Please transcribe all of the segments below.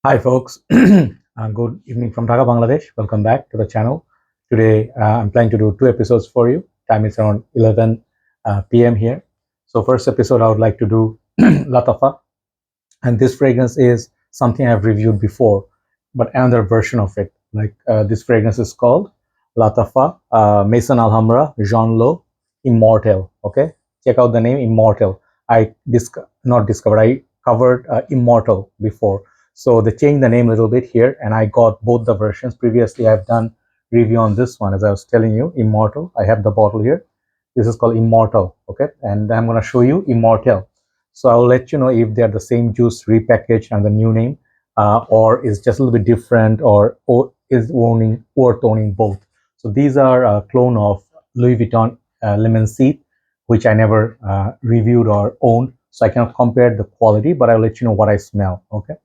Hi folks, good evening from Dhaka, Bangladesh. Welcome back to the channel. Today I'm planning to do two episodes for you. Time is around 11 p.m. here. So first episode I would like to do Lattafa, and this fragrance is something I've reviewed before, but another version of it. This fragrance is called Lattafa Maison Alhambra Lowe Immortel. Okay, check out the name Immortal. Not discovered. I covered Immortal before, so they changed the name a little bit here, and I got both the versions. Previously, I've done review on this one, as I was telling you, Immortal. I have the bottle here. This is called Immortal. Okay, and I'm gonna show you Immortal. So I'll let you know if they're the same juice repackaged and the new name, or is just a little bit different, or is worth owning both. So these are a clone of Louis Vuitton Lemon Seed, which I never reviewed or owned. So I cannot compare the quality, but I'll let you know what I smell. Okay.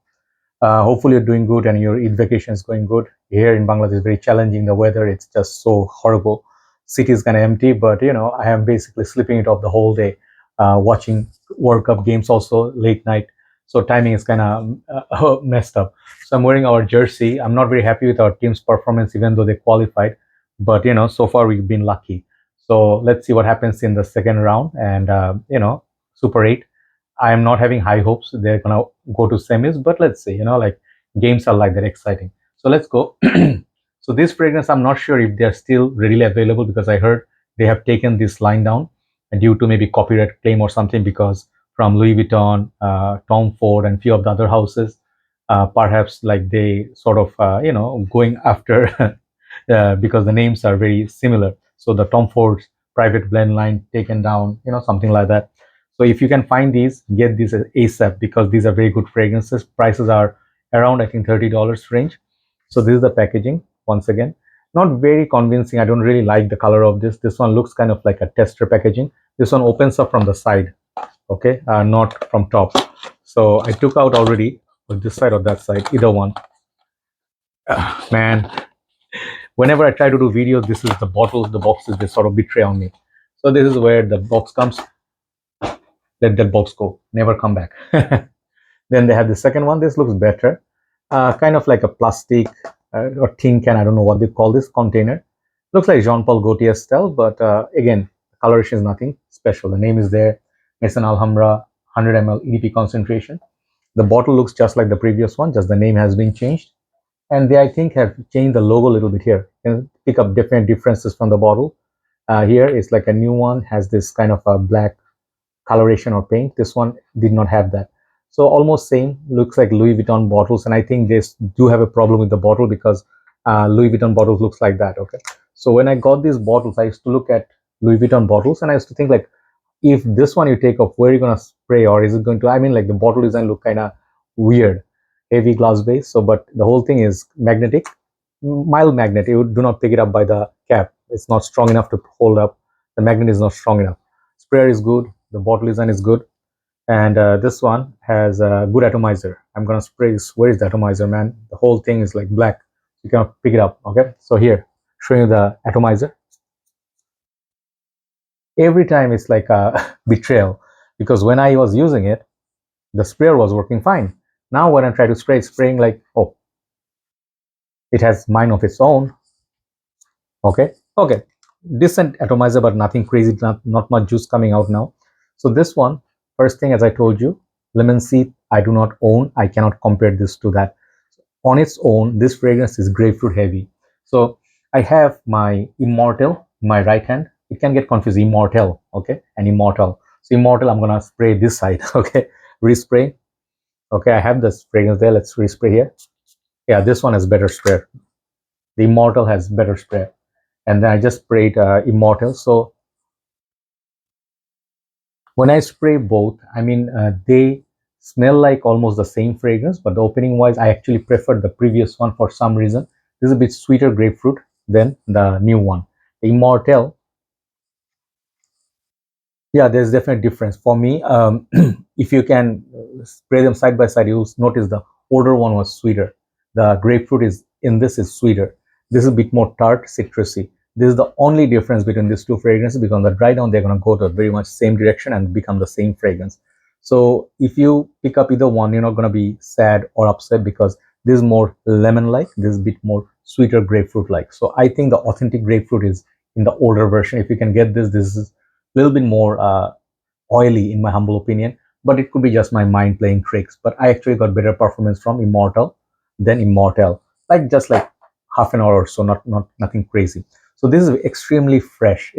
Hopefully you're doing good and your Eid vacation is going good. Here in Bangladesh, it's very challenging. The weather, it's just so horrible. City is kind of empty, but I am basically sleeping it off the whole day, watching World Cup games also late night. So timing is kind of messed up. So I'm wearing our jersey. I'm not very happy with our team's performance, even though they qualified. But so far we've been lucky. So let's see what happens in the second round, and Super 8. I am not having high hopes they're gonna go to semis, but let's see. Games are like that exciting. So let's go. So this fragrance, I'm not sure if they're still readily available, because I heard they have taken this line down due to maybe copyright claim or something, because from Louis Vuitton, Tom Ford, and few of the other houses, perhaps like they sort of going after because the names are very similar. So the Tom Ford's private blend line taken down, something like that. So if you can find these, get these ASAP, because these are very good fragrances. Prices are around, I think, $30 range. So this is the packaging. Once again, not very convincing. I don't really like the color of this. This one looks kind of like a tester packaging. This one opens up from the side, okay, not from top. So I took out already this side or that side, either one. Man, whenever I try to do videos, this is the bottles, the boxes, they sort of betray on me. So this is where the box comes. Let that box go, never come back. Then they have the second one. This looks better, kind of like a plastic or tin can, I don't know what they call this container. Looks like Jean-Paul Gaultier style, but again, coloration is nothing special. The name is there, Maison Alhambra, 100 ml EDP concentration. The bottle looks just like the previous one, just the name has been changed, and they, I think, have changed the logo a little bit here. You can pick up different differences from the bottle. Here it's like a new one, has this kind of a black coloration or paint. This one did not have that. So almost same, looks like Louis Vuitton bottles, and I think they do have a problem with the bottle, because Louis Vuitton bottles looks like that. Okay, so when I got these bottles, I used to look at Louis Vuitton bottles, and I used to think, like, if this one you take off, where are you gonna spray, or is it going to, I mean, like, the bottle design look kind of weird, heavy glass base. So but the whole thing is magnetic, mild magnet. You do not pick it up by the cap. It's not strong enough to hold up. The magnet is not strong enough. Sprayer is good, the bottle design is good, and this one has a good atomizer. I'm gonna spray this. Where is the atomizer, man? The whole thing is like black, you cannot pick it up. Okay, so here, showing you the atomizer. Every time it's like a betrayal, because when I was using it, the sprayer was working fine. Now when I try to spray, it's spraying like, oh, it has mind of its own. Okay, decent atomizer, but nothing crazy, not much juice coming out now. So this one, first thing, as I told you, lemon seed, I do not own. I cannot compare this to that. On its own, this fragrance is grapefruit heavy. So I have my Immortal, my right hand. It can get confused, Immortal, okay, and Immortal. So Immortal, I'm gonna spray this side, okay, respray. Okay, I have this fragrance there. Let's respray here. Yeah, this one has better spray. The Immortal has better spray, and then I just sprayed Immortal. So when I spray both, I mean, they smell like almost the same fragrance, but the opening wise, I actually preferred the previous one for some reason. This is a bit sweeter grapefruit than the new one. The Immortal, yeah, there's definitely difference for me. If you can spray them side by side, you'll notice the older one was sweeter. The grapefruit is in this is sweeter. This is a bit more tart, citrusy. This is the only difference between these two fragrances, because on the dry down, they're going to go to very much same direction and become the same fragrance. So if you pick up either one, you're not going to be sad or upset, because This is more lemon-like. This is a bit more sweeter grapefruit-like. So I think the authentic grapefruit is in the older version. If you can get this, this is a little bit more oily in my humble opinion, but it could be just my mind playing tricks. But I actually got better performance from Immortal than Immortal, like just like half an hour or so, not nothing crazy. So this is extremely fresh,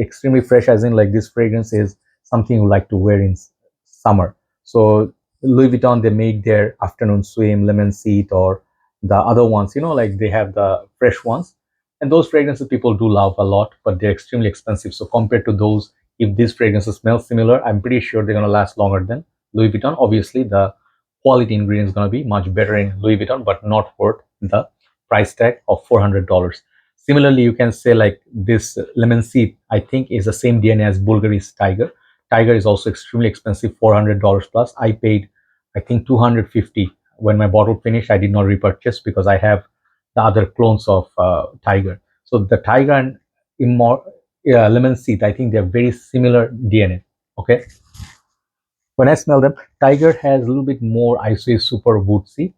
as in like this fragrance is something you like to wear in summer. So Louis Vuitton, they make their afternoon swim, lemon seat, or the other ones, you know, like they have the fresh ones, and those fragrances people do love a lot, but they're extremely expensive. So compared to those, if these fragrances smell similar, I'm pretty sure they're going to last longer than Louis Vuitton. Obviously, the quality ingredient is going to be much better in Louis Vuitton, but not worth the price tag of $400. Similarly, you can say like this lemon seed, I think is the same DNA as Bulgari's Tiger. Tiger is also extremely expensive, $400 plus. I paid, I think, 250 when my bottle finished. I did not repurchase because I have the other clones of Tiger. So the Tiger and lemon seed, I think they're very similar DNA. Okay. When I smell them, Tiger has a little bit more ISO super woodsy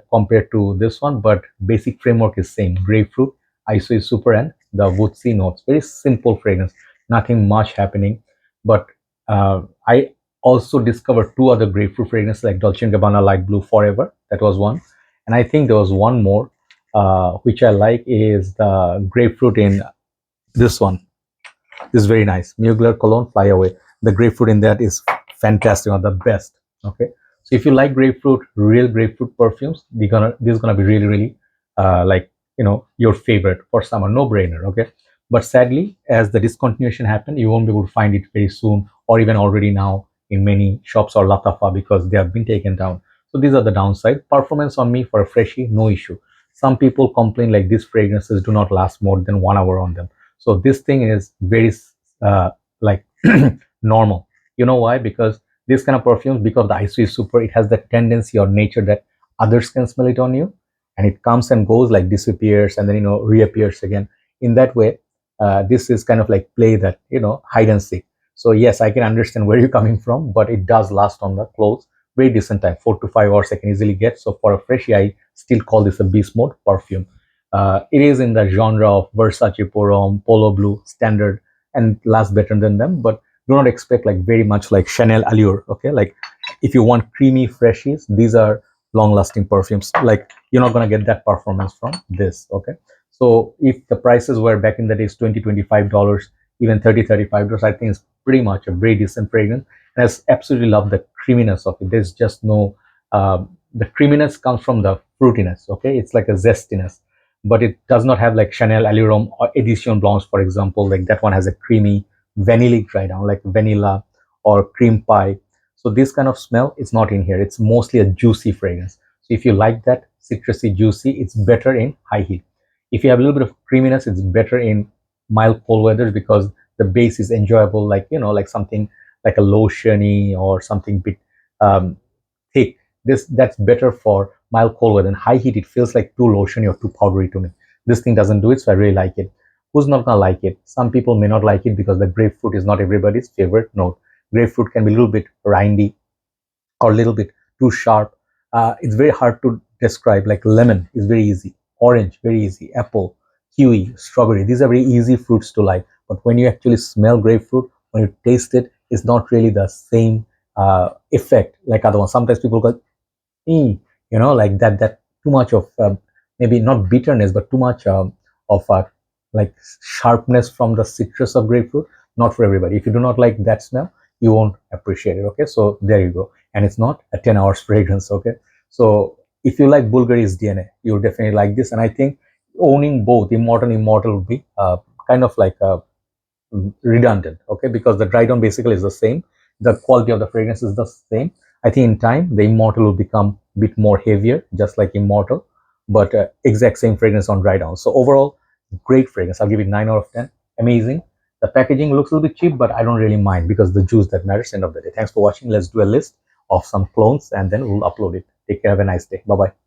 compared to this one, but basic framework is same. Grapefruit, ISO is super, and the woodsy notes. Very simple fragrance, nothing much happening. But I also discovered two other grapefruit fragrances like Dolce & Gabbana Light Blue Forever. That was one, and I think there was one more which I like is the grapefruit in this one. This is very nice. Mugler Cologne Fly Away. The grapefruit in that is fantastic, or the best. Okay, so if you like grapefruit, real grapefruit perfumes, this is gonna be really like, you know, your favorite for summer, no brainer. Okay, but sadly, as the discontinuation happened, you won't be able to find it very soon, or even already now in many shops or Lattafa, because they have been taken down. So these are the downside. Performance on me for a freshie, no issue. Some people complain like these fragrances do not last more than 1 hour on them. So this thing is very like normal. You know why? Because this kind of perfumes, because the ISO is super, it has the tendency or nature that others can smell it on you, and it comes and goes, like disappears and then, you know, reappears again. In that way, this is kind of like play that, you know, hide and seek. So yes, I can understand where you're coming from, but it does last on the clothes very decent time, 4 to 5 hours I can easily get. So for a freshie, I still call this a beast mode perfume. It is in the genre of Versace Pour Homme, Polo Blue, Standard, and last better than them, but do not expect like very much like Chanel Allure. Okay, like if you want creamy freshies, these are long lasting perfumes. Like you're not going to get that performance from this. Okay, so if the prices were back in the days $20-25, even $30-35, I think it's pretty much a very decent fragrance, and I absolutely love the creaminess of it. There's just no the creaminess comes from the fruitiness. Okay, it's like a zestiness, but it does not have like Chanel Allure or Edition Blanche, for example. Like that one has a creamy vanillic dry down, like vanilla or cream pie. So this kind of smell is not in here. It's mostly a juicy fragrance. So if you like that citrusy juicy, it's better in high heat. If you have a little bit of creaminess, it's better in mild cold weathers, because the base is enjoyable, like, you know, like something like a lotiony or something bit thick. That's better for mild cold weather. In high heat, it feels like too lotiony or too powdery to me. This thing doesn't do it, so I really like it. Who's not gonna like it? Some people may not like it because the grapefruit is not everybody's favorite note. Grapefruit can be a little bit rindy or a little bit too sharp. It's very hard to describe. Like lemon is very easy, orange very easy, apple, kiwi, strawberry, these are very easy fruits to like. But when you actually smell grapefruit, when you taste it, it's not really the same effect like other ones. Sometimes people go, you know, like that too much of maybe not bitterness, but too much of like sharpness from the citrus of grapefruit. Not for everybody. If you do not like that smell, you won't appreciate it. Okay, so there you go. And it's not a 10 hours fragrance. Okay, so if you like Bulgari's DNA, you'll definitely like this. And I think owning both Immortal would be kind of like redundant. Okay, because the dry down basically is the same, the quality of the fragrance is the same. I think in time the Immortal will become a bit more heavier, just like Immortal, but exact same fragrance on dry down. So overall, great fragrance. I'll give it 9 out of 10. Amazing. The packaging looks a little bit cheap, but I don't really mind, because the juice that matters end of the day. Thanks for watching. Let's do a list of some clones and then we'll upload it. Take care. Have a nice day. Bye bye.